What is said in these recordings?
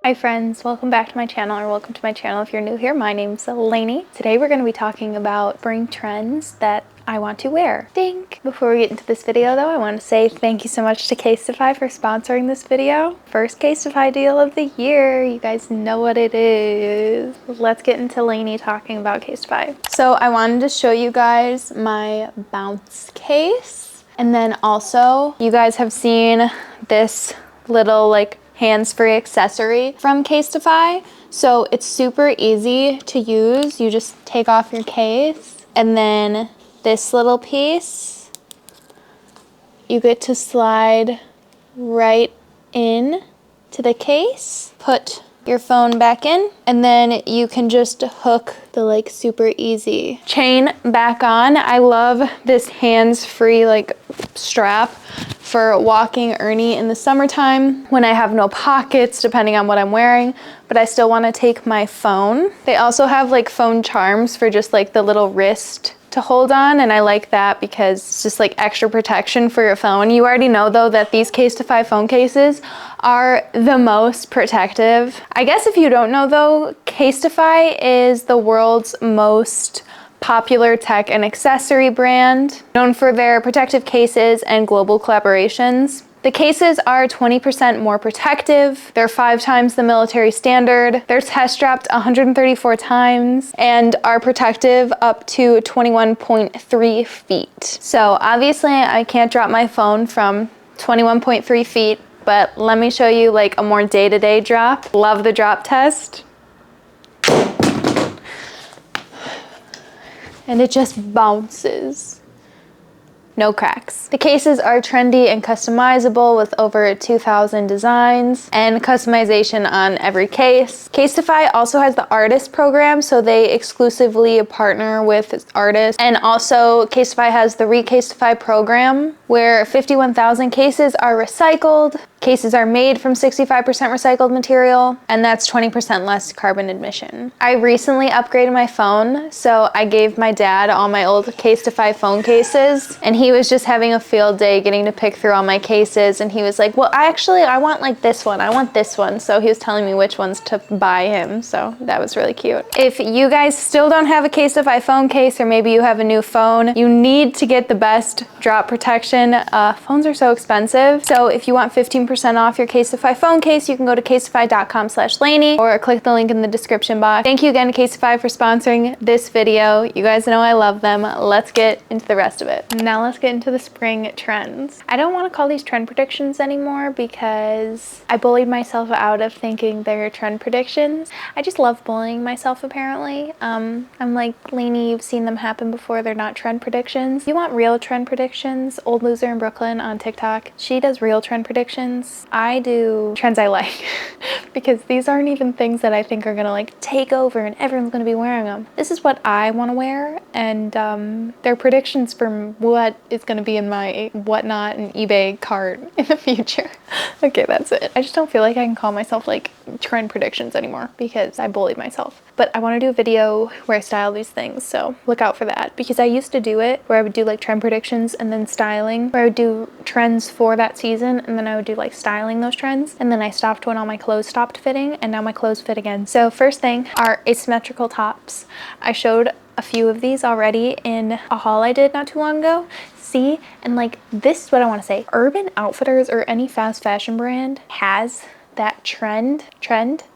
Hi friends, welcome back to my channel, or welcome to my channel if you're new here. My name's Lainey. Today we're going to be talking about spring trends that I want to wear. Ding! Before we get into this video though, I want to say thank you so much to CASETiFY for sponsoring this video. First CASETiFY deal of the year. You guys know what it is. Let's get into Lainey talking about CASETiFY. So I wanted to show you guys my bounce case. And then also, you guys have seen this little like hands-free accessory from CASETiFY. So it's super easy to use. You just take off your case and then this little piece, you get to slide right in to the case, put your phone back in, and then you can just hook the like super easy chain back on. I love this hands-free like strap for walking Ernie in the summertime when I have no pockets, depending on what I'm wearing, but I still want to take my phone. They also have like phone charms for just like the little wrist to hold on, and I like that because it's just like extra protection for your phone. You already know though that these CASETiFY phone cases are the most protective. I guess if you don't know though, CASETiFY is the world's most popular tech and accessory brand, known for their protective cases and global collaborations. The cases are 20% more protective. They're 5 times the military standard. They're test strapped 134 times and are protective up to 21.3 feet. So obviously I can't drop my phone from 21.3 feet, but let me show you like a more day-to-day drop. Love the drop test. And it just bounces. No cracks. The cases are trendy and customizable with over 2,000 designs and customization on every case. CASETiFY also has the artist program, so they exclusively partner with artists. And also CASETiFY has the ReCASETiFY program where 51,000 cases are recycled. Cases are made from 65% recycled material, and that's 20% less carbon emission. I recently upgraded my phone, so I gave my dad all my old CASETiFY phone cases, and he was just having a field day getting to pick through all my cases, and he was like, well, I want like this one, I want this one. So he was telling me which ones to buy him, so that was really cute. If you guys still don't have a CASETiFY phone case, or maybe you have a new phone, you need to get the best drop protection. Phones are so expensive, so if you want 15% off your CASETiFY phone case, you can go to casetify.com/Lainey or click the link in the description box. Thank you again to CASETiFY for sponsoring this video. You guys know I love them. Let's get into the rest of it. Now let's get into the spring trends. I don't want to call these trend predictions anymore because I bullied myself out of thinking they're trend predictions. I just love bullying myself apparently. I'm like, Lainey, you've seen them happen before. They're not trend predictions. You want real trend predictions? Old Loser in Brooklyn on TikTok, she does real trend predictions. I do trends I like because these aren't even things that I think are gonna like take over and everyone's gonna be wearing them. This is what I want to wear, and they're predictions for what is gonna be in my whatnot and eBay cart in the future. Okay, that's it. I just don't feel like I can call myself like trend predictions anymore because I bullied myself. But I want to do a video where I style these things, so look out for that, because I used to do it where I would do like trend predictions and then styling, where I would do trends for that season and then I would do like styling those trends, and then I stopped when all my clothes stopped fitting, and now my clothes fit again. So first thing are asymmetrical tops. I showed a few of these already in a haul I did not too long ago. See, and like this is what I want to say. Urban Outfitters or any fast fashion brand has that trend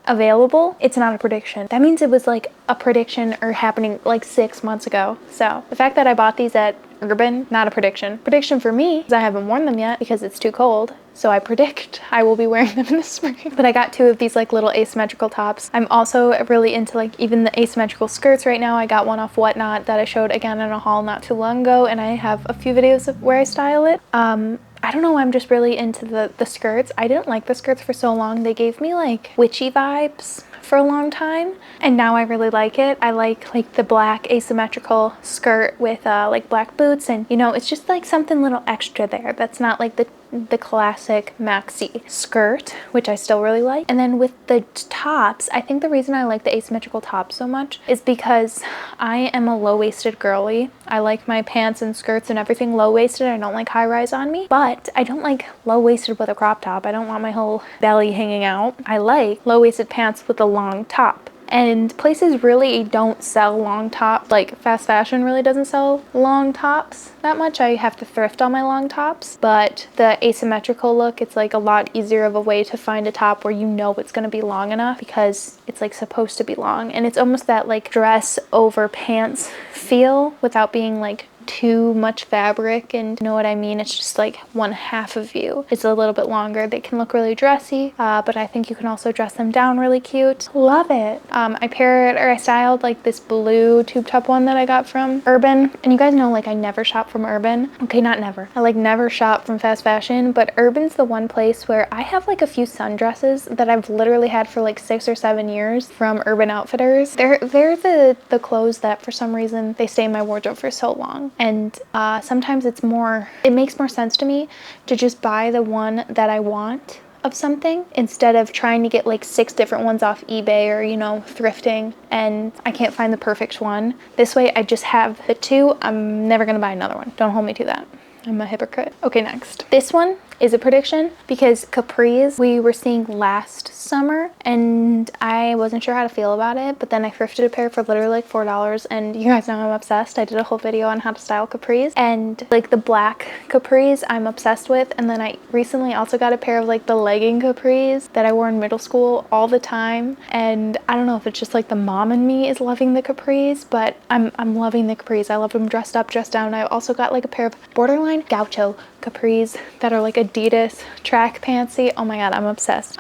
available. It's not a prediction. That means it was like a prediction or happening like 6 months ago. So the fact that I bought these at Urban, not a prediction. Prediction for me is I haven't worn them yet because it's too cold. So I predict I will be wearing them in the spring. But I got 2 of these like little asymmetrical tops. I'm also really into like even the asymmetrical skirts right now. I got one off Whatnot that I showed again in a haul not too long ago, and I have a few videos of where I style it. I don't know, I'm just really into the skirts. I didn't like the skirts for so long. They gave me like witchy vibes for a long time, and now I really like it. I like the black asymmetrical skirt with like black boots, and you know, it's just like something little extra there that's not like the the classic maxi skirt, which I still really like. And then with the tops, I think the reason I like the asymmetrical tops so much is because I am a low-waisted girly. I like my pants and skirts and everything low-waisted. I don't like high-rise on me, but I don't like low-waisted with a crop top. I don't want my whole belly hanging out. I like low-waisted pants with a long top. And places really don't sell long top, like fast fashion really doesn't sell long tops that much. I have to thrift all my long tops, but the asymmetrical look, it's like a lot easier of a way to find a top where you know it's going to be long enough because it's like supposed to be long. And it's almost that like dress over pants feel without being like too much fabric, and you know what I mean, it's just like one half of you is a little bit longer. They can look really dressy, but I think you can also dress them down really cute. Love it. I styled like this blue tube top one that I got from Urban, and you guys know like I never shop from Urban. Okay, not never. I like never shop from fast fashion, but Urban's the one place where I have like a few sundresses that I've literally had for like 6 or 7 years from Urban Outfitters. They're the clothes that for some reason they stay in my wardrobe for so long. And sometimes it makes more sense to me to just buy the one that I want of something instead of trying to get like 6 different ones off eBay or, you know, thrifting, and I can't find the perfect one. This way I just have the 2. I'm never gonna buy another one. Don't hold me to that. I'm a hypocrite. Okay, next. This one is a prediction because capris we were seeing last summer and I wasn't sure how to feel about it, but then I thrifted a pair for literally like $4, and you guys know I'm obsessed. I did a whole video on how to style capris, and like the black capris I'm obsessed with. And then I recently also got a pair of like the legging capris that I wore in middle school all the time, and I don't know if it's just like the mom in me is loving the capris, but I'm loving the capris. I love them dressed up, dressed down. I also got like a pair of borderline gaucho capris that are like Adidas track pantsy. Oh my god, I'm obsessed.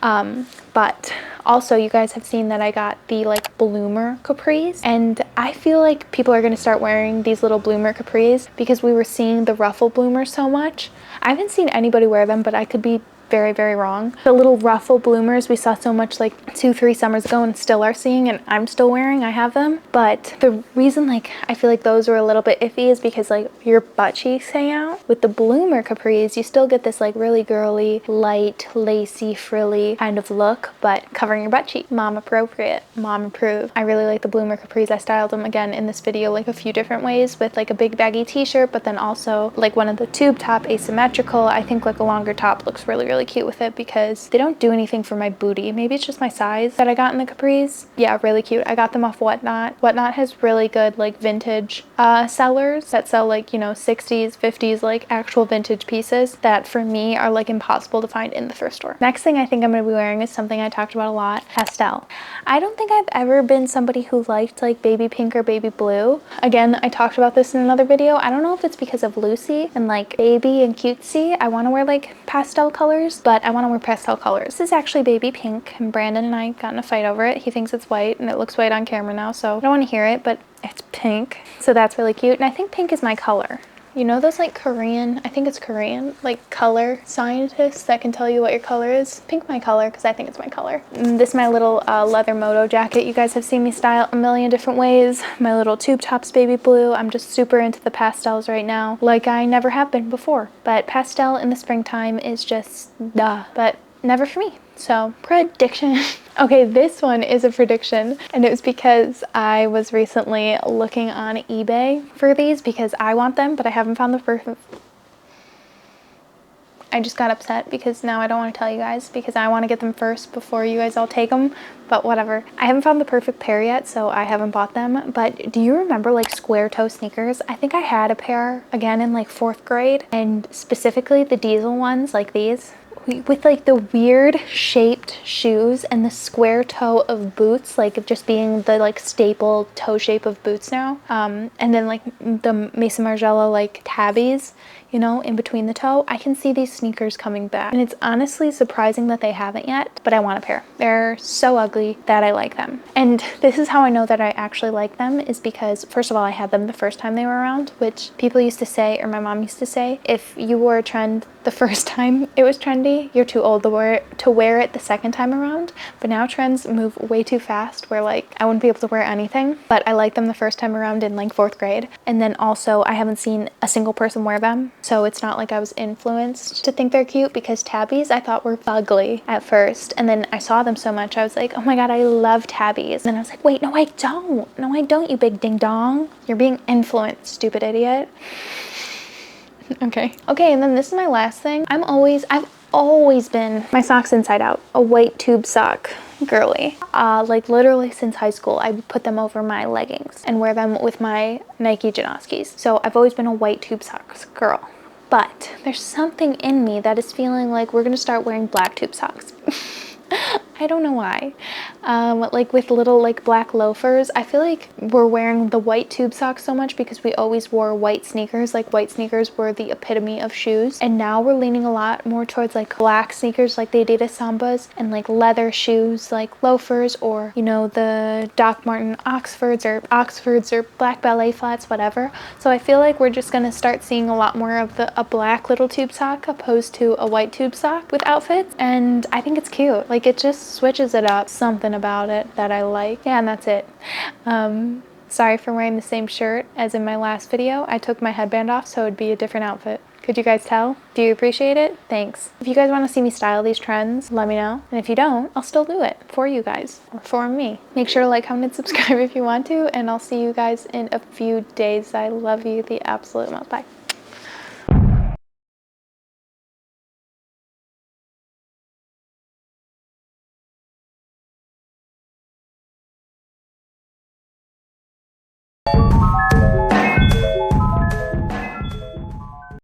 But also you guys have seen that I got the like bloomer capris, and I feel like people are going to start wearing these little bloomer capris because we were seeing the Ruffle Bloomers so much. I haven't seen anybody wear them, but I could be very, very wrong. The little Ruffle Bloomers we saw so much like 2-3 summers ago and still are seeing, and I'm still wearing. I have them. But the reason like I feel like those were a little bit iffy is because like your butt cheeks hang out. With the bloomer capris you still get this like really girly, light, lacy, frilly kind of look, but covering your butt cheek. Mom appropriate, mom approved. I really like the bloomer capris. I styled them again in this video like a few different ways with like a big baggy t-shirt, but then also like one of the tube top asymmetrical. I think like a longer top looks really cute with it because they don't do anything for my booty. Maybe it's just my size that I got in the capris. Yeah, really cute. I got them off Whatnot. Whatnot has really good like vintage sellers that sell like, you know, 60s, 50s like actual vintage pieces that for me are like impossible to find in the thrift store. Next thing I think I'm going to be wearing is something I talked about a lot, Pastel. I don't think I've ever been somebody who liked like baby pink or baby blue. Again, I talked about this in another video. I don't know if it's because of Lucy and like baby and cutesy. I want to wear like pastel colors, but I want to wear pastel colors. This is actually baby pink, and Brandon and I got in a fight over it. He thinks it's white and it looks white on camera now, so I don't want to hear it, but it's pink. So that's really cute, and I think pink is my color. You know those like Korean, I think it's Korean, like color scientists that can tell you what your color is? Pink my color because I think it's my color. This is my little leather moto jacket. You guys have seen me style a million different ways. My little tube tops baby blue. I'm just super into the pastels right now, like I never have been before. But pastel in the springtime is just duh, but never for me. So prediction. Okay, this one is a prediction, and it was because I was recently looking on eBay for these because I want them, but I haven't found the perfect. I just got upset because now I don't want to tell you guys because I want to get them first before you guys all take them, but whatever. I haven't found the perfect pair yet, so I haven't bought them. But do you remember like square toe sneakers? I think I had a pair again in like 4th grade, and specifically the diesel ones like these, with like the weird shaped shoes and the square toe of boots, like just being the like staple toe shape of boots now, and then like the Mason Margiela like tabbies, you know, in between the toe. I can see these sneakers coming back, and it's honestly surprising that they haven't yet, but I want a pair. They're so ugly that I like them. And this is how I know that I actually like them, is because first of all I had them the first time they were around, which people used to say, or my mom used to say, if you wore a trend the first time it was trendy, you're too old to wear it the second time around. But now trends move way too fast where like I wouldn't be able to wear anything, but I liked them the first time around in like 4th grade, and then also I haven't seen a single person wear them, So it's not like I was influenced to think they're cute, because tabbies I thought were ugly at first. And then I saw them so much, I was like, oh my God, I love tabbies. And then I was like, wait, no, I don't. No, I don't, you big ding dong. You're being influenced, stupid idiot. Okay, and then this is my last thing. I've always been my socks inside out, a white tube sock girly. Like literally since high school, I would put them over my leggings and wear them with my Nike Janoskis. So I've always been a white tube socks girl. But there's something in me that is feeling like we're gonna start wearing black tube socks. I don't know why. Like with little like black loafers, I feel like we're wearing the white tube socks so much because we always wore white sneakers. Like white sneakers were the epitome of shoes. And now we're leaning a lot more towards like black sneakers like the Adidas Sambas, and like leather shoes like loafers, or you know, the Doc Marten Oxfords or black ballet flats, whatever. So I feel like we're just gonna start seeing a lot more of a black little tube sock opposed to a white tube sock with outfits. And I think it's cute. Like it just switches it up, something about it that I like. Yeah, and that's it. Sorry for wearing the same shirt as in my last video. I took my headband off so it'd be a different outfit. Could you guys tell? Do you appreciate it? Thanks. If you guys want to see me style these trends, let me know. And if you don't, I'll still do it for you guys, or for me. Make sure to like, comment, and subscribe if you want to, and I'll see you guys in a few days. I love you the absolute most. Bye.